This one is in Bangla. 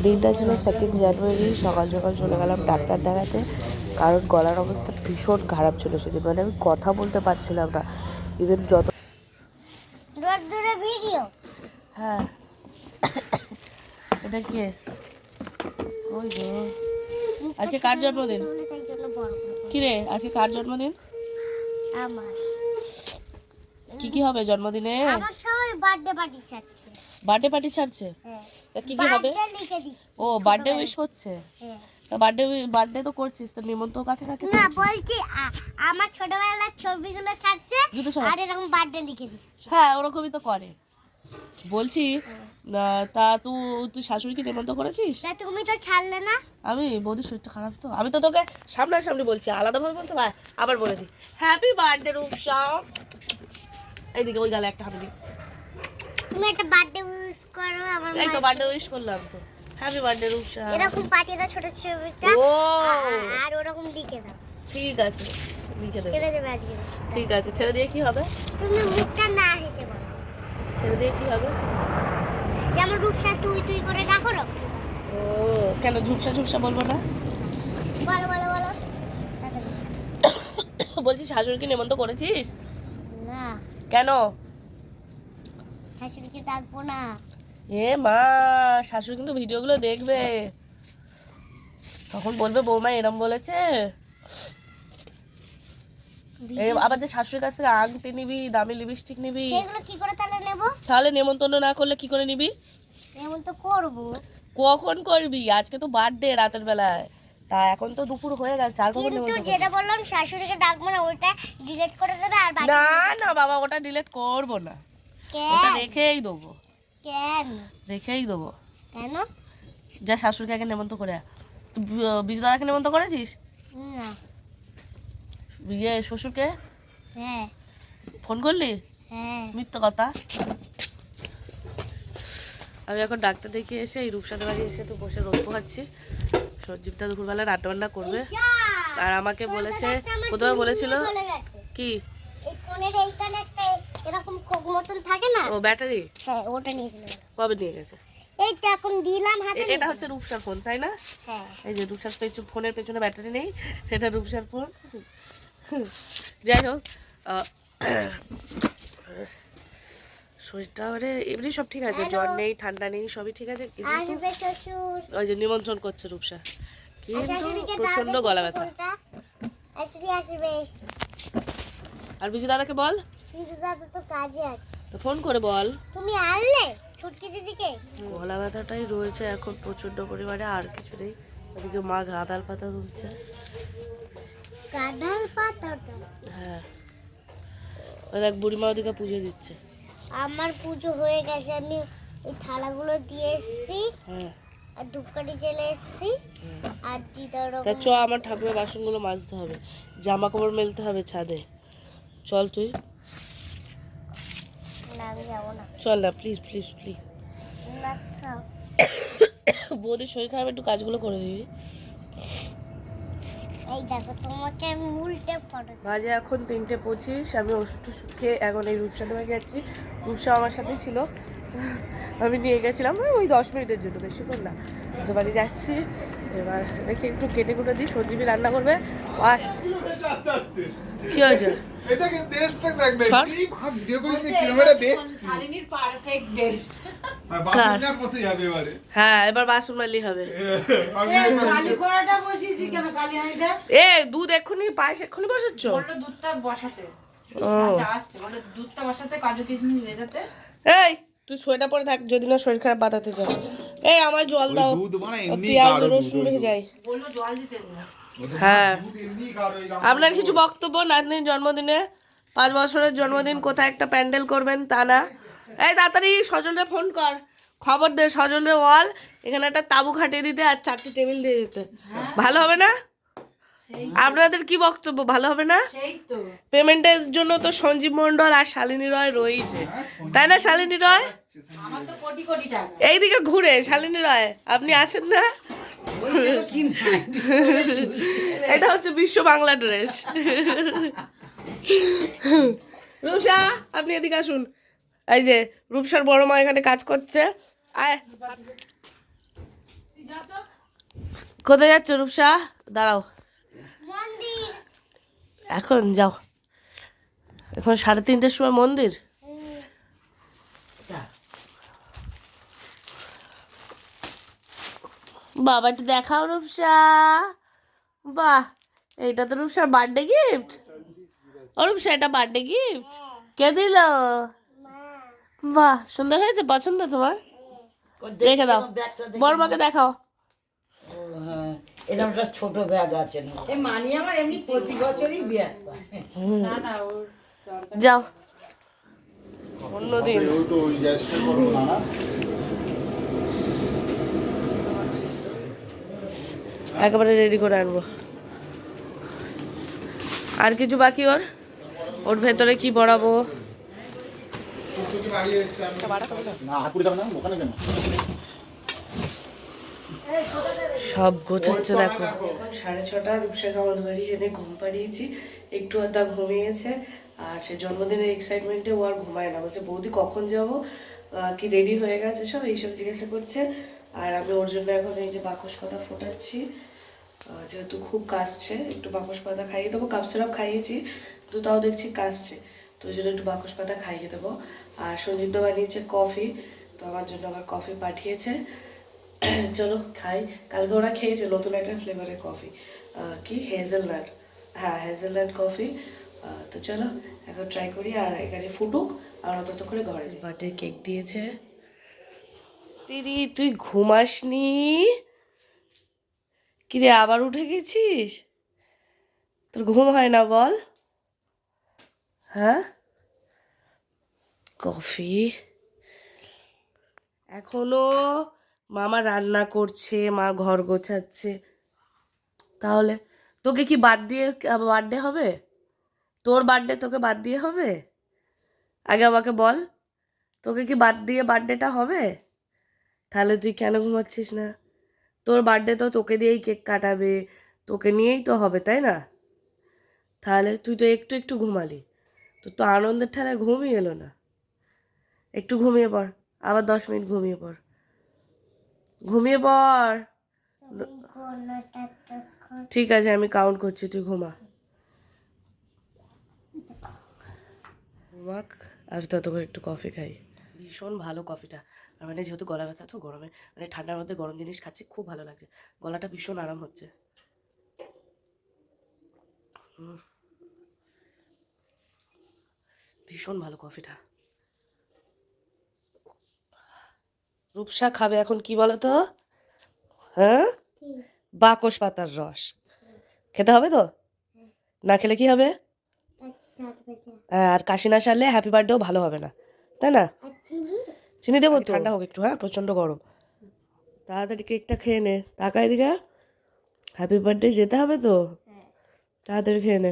দিনটা ছিল 2nd জানুয়ারি। সকাল সকাল চলে গেলাম ডাক্তার দেখাতে, কারণ গলার অবস্থা ভীষণ খারাপ ছিল সেদিন। মানে আমি কথা বলতে পারছিলাম না। ইভেন যত ভিডিও। হ্যাঁ, এটা কে? ওই গো, আজকে কার জন্মদিন? কি রে, আজকে কার জন্মদিন? আমার। কি কি হবে জন্মদিনে? আমার সবাই বার্থডে পার্টি ছাড়ছে। বার্থডে পার্টি ছাড়ছে? হ্যাঁ। তা কি কি হবে? বার্থডে লিখে দিচ্ছি। ও, বার্থডে উইশ হচ্ছে। হ্যাঁ। তা বার্থডে তো করছিস, তো নিমন্ত্রণ কাকে কাকে না, করছিস? বলছি আমার ছোটবেলার ছবিগুলো ছাড়ছে আর এরকম বার্থডে লিখে দিচ্ছে। হ্যাঁ, ওরকমই তো করে। বলছি, তা তুই শাশুড়িকে নিমন্ত্রণ করেছিস? তা তুমি তো ছাড়লে না। আমি বৌদির শরীরটা খারাপ, তো আমি তো তোকে সামনাসামনি বলছি, আলাদাভাবে বলতে পার। আবার বলে দিই, হ্যাপি বার্থডে রূপসা। এইদিকে ওই গালে একটা হামি দি। তুমি একটা বার্থডে উইশ করো আমার। এই তো বার্থডে উইশ করলাম তো। Happy birthday Rupsa. এরকম পাঠিয়ে দাও ছোট ছবিটা। ও, আর ওরকম লিখে দাও। ঠিক আছে, লিখে দেব। ছেড়ে দেবে আজকে। ঠিক আছে, ছেড়ে দিয়ে কি হবে? তুমি মুখটা না হেসে বলো। ছেড়ে দিয়ে কি হবে? যেমন রূপসা তুই তুই করে ডাকো না। ও, কেন ঝুপসা ঝুপসা বলবো না? বলো বলো বলো। বলছি, শাশুড়িকে নিমন্ত্রণ করেছিস? না। কেন? শাশুড়িকে ডাকবো না। এ মা, শাশুড়ি কিন্তু ভিডিওগুলো দেখবে, তখন বলবে বৌমা এরম বলেছে। আবার যে শাশুড়ির কাছ থেকে আংটি নিবি, দামি লিপস্টিক নিবি, সেগুলো কি করে তাহলে নেব? তাহলে নেমন্তন্ন না করলে কি করে নিবি? এমন তো করবো। কখন করবি? আজকে তো বার্থডে রাতের বেলায়, তা এখন তো দুপুর হয়ে গেছে, আর কখন কিন্তু নেমন্তন্ন যেটা করবি? বললাম শাশুড়িকে ডাকবো না, ওইটা ডিলিট করে দেবে আর বাকি। না না বাবা, ওটা ডিলিট করবো না, ওটা কেন? রেখেই দেবো। কেন? রেখেই দেবো। কেন? যা শাশুড়িকে আগে নেমন্তন্ন করে আয়। তুই বিজু দাদাকে নেমন্তন্ন করেছিস? না। শ্বশুরকে হ্যাঁ। ফোন করলি? হ্যাঁ। মিথ্যা কথা। আমি এখন ডাক্তার দেখিয়ে এসে এই রূপসাদের বাড়ি এসে তো বসে রোদ পোহাচ্ছি। সঞ্জীবটা দুপুরবেলা রান্না বান্না করবে, আর আমাকে বলেছে, প্রথমে বলেছিল কি এই ফোনের এইখানে একটা এরকম খোগ মতন থাকে না। ও ব্যাটারি? হ্যাঁ, ওটা নিয়েছিল। কবে নিয়ে গেছে? এই তো এখন দিলাম হাতে। এটা হচ্ছে রূপসার ফোন, তাই না? হ্যাঁ। এই যে রূপসার ফোনের পেছনে ব্যাটারি নেই, এটা রূপসার ফোন। যাই হোক, শরীরটা মানে এমনি সব ঠিক আছে, জ্বর নেই, ঠান্ডা নেই, সবই ঠিক আছে। আসবে শ্বশুর। ওই যে নিমন্ত্রণ করছে রূপসা, কিন্তু প্রচন্ড গলা ব্যথা। আসবে। আর বিজু দাদাকে বল, বিজু দাদা তো কাজে আছে, তো ফোন করে বল। তুমি আনলে ছুটকি দিদিকে? গলা ব্যথাটাই রয়েছে এখন প্রচন্ড পরিমাণে, আর কিছু নেই। ওদিকে মা গাঁদাল পাতা তুলছে। গাঁদাল পাতাটা? হ্যাঁ, ওই দেখ বুড়িমা ওদিকে পুজো দিচ্ছে। আমার পুজো হয়ে গেছে, আমি ওই থালাগুলো দিয়ে এসেছি। হ্যাঁ, আর ধূপকাঠি জ্বেলে এসেছি। আর দিদার তা চ, আমার ঠাকুরের বাসনগুলো মাজতে হবে, জামা কাপড় মেলতে হবে ছাদে। চল তুই। না, আমি যাবো না। চল না, প্লিজ প্লিজ প্লিজ। না, থাক। বৌদির শরীর খারাপ, একটু কাজগুলো করে দিবি। এই দেখো, তোমাকে আমি উল্টে ফটো। বাজে এখন 3:25। আমি ওষুধ টষুধ খেয়ে এখন এই রূপসাদের বাড়ি যাচ্ছি। রূপসা আমার সাথেই ছিল, আমি নিয়ে গেছিলাম ওই 10 মিনিটের জন্য, বেশিক্ষণ না। ওদের বাড়ি যাচ্ছি, এবার দেখি একটু কেটে কুটে দিই, সঞ্জীবী রান্না করবে। আস, কি হয়েছে? এটাকে দেশটা দেখ না, কি ভাব ভিডিও করে নি ক্যামেরা দেখ। শালিনীর পারফেক্ট ড্রেস। আর বাসুনিয়া বসে যাবে এবারে। হ্যাঁ, এবার বাসন মারলি হবে। কালি কড়াটা বসিয়েছি কেন? কালি হাঁড়িটা এ দুধ এক্ষুনি, পায়েস এক্ষুনি বসাচ্ছ? বললো দুধটা বসাতে। ও, জাস্ট বললো দুধটা বসাতে, কাজু কিশমিশ ভেজাতে। এই তুই সোয়েটার পরে থাক, যদি না শরীর খারাপ বাতাতে চাস। এই আমার জল দাও, দুধ মানে এমনি পেঁয়াজ কারো রসুন দুধ, ভেজাই। বললো জল দিতে না। হ্যাঁ, দুধ এমনি কারো এই আপনার কিছু বক্তব্য? নাতনির জন্মদিনে, 5 বছরের জন্মদিন, কোথায় একটা প্যান্ডেল করবেন তা না। এই তাড়াতাড়ি সজলরে ফোন কর, খবর দে, সজলরে বল এখানে একটা তাবু খাটিয়ে দিতে আর 4টি টেবিল দিয়ে দিতে। ভালো হবে না? আপনাদের কি বক্তব্য? ভালো হবে না? সেই তো পেমেন্টের জন্য তো সঞ্জীব মণ্ডল আর শালিনী রয় রয়েছে, তাই না? শালিনী রয় আমার তো কোটি কোটি টাকা। এইদিকে ঘুরে, শালিনী রয় আপনি আছেন না? এটা হচ্ছে বিশ্ব বাংলা ড্রেস। রূপসা, আপনি এদিকে আসুন। এই যে রূপসার বড় মা এখানে কাজ করছে। আয়, কোথায় যাচ্ছ রূপসা? দাঁড়াও, মন্দির। এখন যাও। এখন 3:30টার সময় মন্দির? বাবা একটু দেখাও রূপসা। বাহ, এইটা তো রূপসার বার্থডে গিফট। ও রূপসা, এটা বার্থডে গিফট কে দিল? বাহ, সুন্দর হয়েছে, পছন্দ তোমার? রেখে দাও, বড়মাকে দেখাও। এরকম একটা ছোট ব্যাগ আছে না? এই মানি আমার এমনি প্রতি বছরই বিয়ে না না ওর যাও অন্যদিন। ও তো ওই গ্যাসটা করবো না না। একেবারে রেডি করে আনবো। আর কিছু বাকি ওর? ওর ভেতরে কি পড়াবো? টুকটুকি বাড়ি এসছে আমি না হাত পুড়ে যাবে না ওখানে কেন? সব গোছাচ্ছে দেখো। এখন 6:30, রূপসাকে আমাদের বাড়ি এনে ঘুম পাড়িয়েছি। একটু আধা ঘুমিয়েছে। আর সে জন্মদিনের এক্সাইটমেন্টে ও আর ঘুমায় না, বলছে বৌদি কখন যাবো, কি রেডি হয়ে গেছে সব, এইসব জিজ্ঞাসা করছে। আর আমি ওর জন্য এখন এই যে বাকস পাতা ফোটাচ্ছি, যেহেতু খুব কাশছে। একটু বাকস পাতা খাইয়ে দেবো, কাপ সিরাপ খাইয়েছি তো তাও দেখছি কাশছে, তো ওই জন্য একটু বাকস পাতা খাইয়ে দেবো। আর সঞ্জিত বানিয়েছে কফি, তো আমার জন্য আবার কফি পাঠিয়েছে। চলো খাই। কালকে ওরা খেয়েছে নতুন একটা ফ্লেভারের কফি, কি হেজেলনাট, হ্যাঁ হেজেলনাট কফি। তো চলো এখন ট্রাই করি, আর এখানে ফুটুক আর তত করে ঘরে বার্থডে কেক দিয়েছে। তিরি তুই ঘুমাসনি? কিরে আবার উঠে গেছিস? তোর ঘুম হয় না বল? হ্যাঁ, কফি এখনো মামা রান্না করছে, মা ঘর গোছাচ্ছে, তাহলে তোকে কি বাদ দিয়ে বার্থডে হবে? তোর বার্থডে তোকে বাদ দিয়ে হবে? আগে আমাকে বল, তোকে কি বাদ দিয়ে বার্থডেটা হবে? তাহলে তুই কেন ঘুমাচ্ছিস না? তোর বার্থডে তো তোকে দিয়েই কেক কাটাবে, তোকে নিয়েই তো হবে, তাই না? তাহলে তুই তো একটু একটু ঘুমালি, তোর তো আনন্দের ঠেলায় ঘুমই এলো না। একটু ঘুমিয়ে পড়, আবার 10 মিনিট ঘুমিয়ে পড়, ঘুমিয়ে পড়। ঠিক আছে, আমি কাউন্ট করছি, তুই ঘুমা। ঘুমাক, আমি তত করে একটু কফি খাই। ভীষণ ভালো কফিটা, আর মানে যেহেতু গলা ব্যথা তো গরমে, মানে ঠান্ডার মধ্যে গরম জিনিস খাচ্ছি, খুব ভালো লাগছে, গলাটা ভীষণ আরাম হচ্ছে। ভীষণ ভালো কফিটা। রূপসা খাবে এখন কি বলো তো? হ্যাঁ, বাকস পাতার রস খেতে হবে তো, না খেলে কি হবে? আর কাশি না সারলে হ্যাপি বার্থডেও ভালো হবে না, তাই না? চিনি দেবো তো? ঠান্ডা হোক একটু, হ্যাঁ প্রচণ্ড গরম। তাড়াতাড়ি কেকটা খেয়ে নে, তাকাই দিকে, হ্যাপি বার্থডে যেতে হবে তো, তাড়াতাড়ি খেয়ে নে।